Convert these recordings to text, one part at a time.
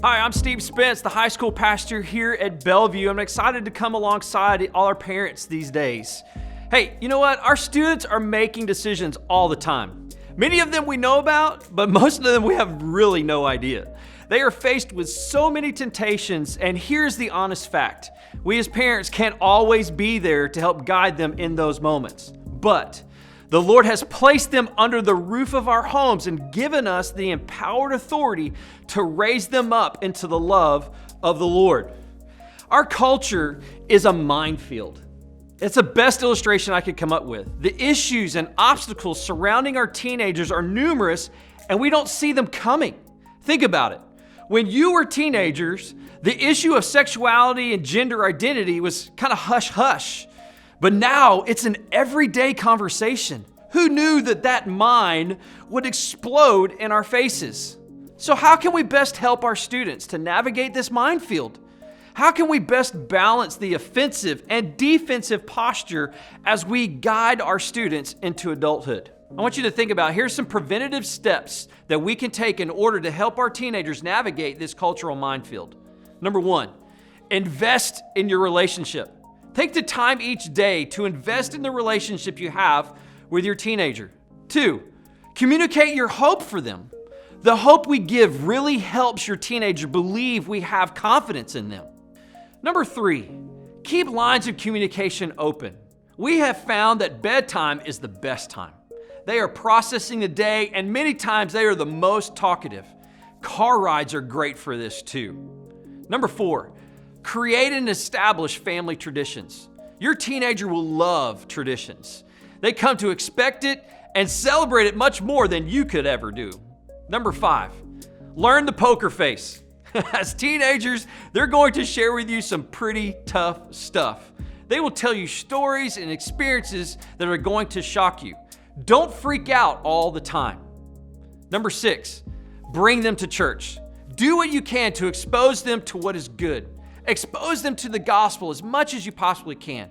Hi, I'm Steve Spence, the high school pastor here at Bellevue. I'm excited to come alongside all our parents these days. Hey, you know what? Our students are making decisions all the time. Many of them we know about, but most of them we have really no idea. They are faced with so many temptations, and here's the honest fact. We as parents can't always be there to help guide them in those moments. But the Lord has placed them under the roof of our homes and given us the empowered authority to raise them up into the love of the Lord. Our culture is a minefield. It's the best illustration I could come up with. The issues and obstacles surrounding our teenagers are numerous, and we don't see them coming. Think about it. When you were teenagers, the issue of sexuality and gender identity was kind of hush-hush. But now it's an everyday conversation. Who knew that mine would explode in our faces? So how can we best help our students to navigate this minefield? How can we best balance the offensive and defensive posture as we guide our students into adulthood? I want you to think about, here's some preventative steps that we can take in order to help our teenagers navigate this cultural minefield. Number one, invest in your relationship. Take the time each day to invest in the relationship you have with your teenager. 2, communicate your hope for them. The hope we give really helps your teenager believe we have confidence in them. Number 3, keep lines of communication open. We have found that bedtime is the best time. They are processing the day, and many times they are the most talkative. Car rides are great for this too. Number 4, create and establish family traditions. Your teenager will love traditions. They come to expect it and celebrate it much more than you could ever do. Number 5, learn the poker face. As teenagers, they're going to share with you some pretty tough stuff. They will tell you stories and experiences that are going to shock you. Don't freak out all the time. Number 6, bring them to church. Do what you can to expose them to what is good. Expose them to the gospel as much as you possibly can.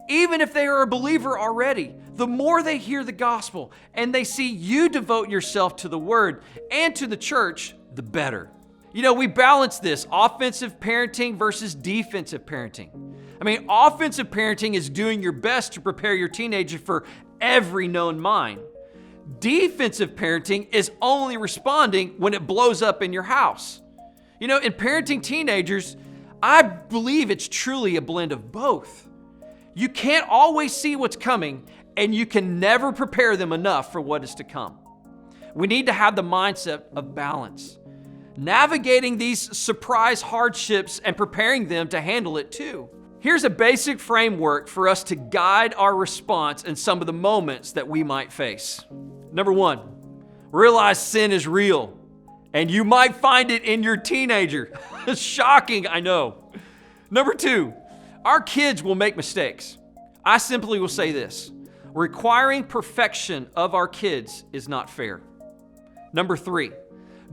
Even if they are a believer already, the more they hear the gospel and they see you devote yourself to the word and to the church, the better. You know, we balance this offensive parenting versus defensive parenting. Offensive parenting is doing your best to prepare your teenager for every known mine. Defensive parenting is only responding when it blows up in your house. You know, in parenting teenagers, I believe it's truly a blend of both. You can't always see what's coming, and you can never prepare them enough for what is to come. We need to have the mindset of balance, navigating these surprise hardships and preparing them to handle it too. Here's a basic framework for us to guide our response in some of the moments that we might face. Number 1, realize sin is real, and you might find it in your teenager. Shocking, I know. Number 2, our kids will make mistakes. I simply will say this: requiring perfection of our kids is not fair. Number 3,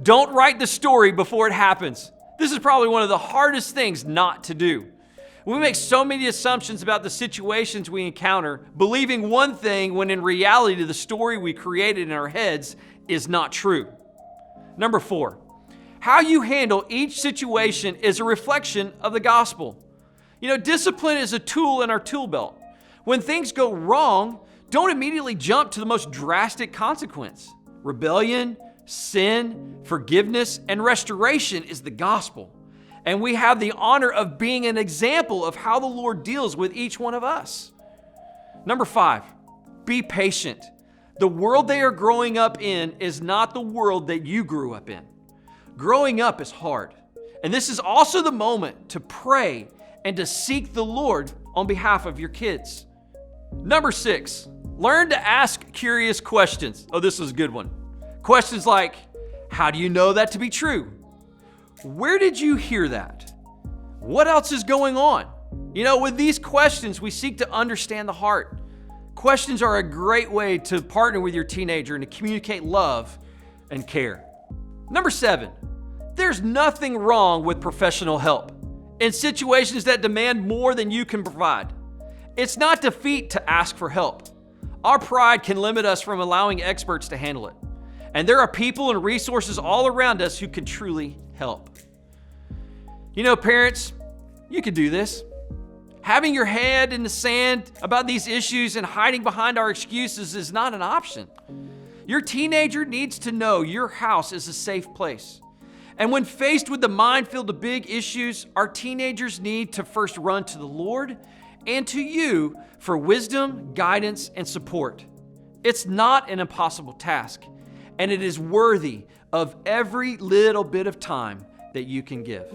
don't write the story before it happens. This is probably one of the hardest things not to do. We make so many assumptions about the situations we encounter, believing one thing when in reality the story we created in our heads is not true. Number 4, how you handle each situation is a reflection of the gospel. You know, discipline is a tool in our tool belt. When things go wrong, don't immediately jump to the most drastic consequence. Rebellion, sin, forgiveness, and restoration is the gospel. And we have the honor of being an example of how the Lord deals with each one of us. Number 5, be patient. The world they are growing up in is not the world that you grew up in. Growing up is hard. And this is also the moment to pray and to seek the Lord on behalf of your kids. Number 6, learn to ask curious questions. Oh, this is a good one. Questions like, how do you know that to be true? Where did you hear that? What else is going on? You know, with these questions, we seek to understand the heart. Questions are a great way to partner with your teenager and to communicate love and care. Number 7, there's nothing wrong with professional help in situations that demand more than you can provide. It's not defeat to ask for help. Our pride can limit us from allowing experts to handle it. And there are people and resources all around us who can truly help. You know, parents, you could do this. Having your head in the sand about these issues and hiding behind our excuses is not an option. Your teenager needs to know your house is a safe place. And when faced with the minefield of big issues, our teenagers need to first run to the Lord and to you for wisdom, guidance, and support. It's not an impossible task, and it is worthy of every little bit of time that you can give.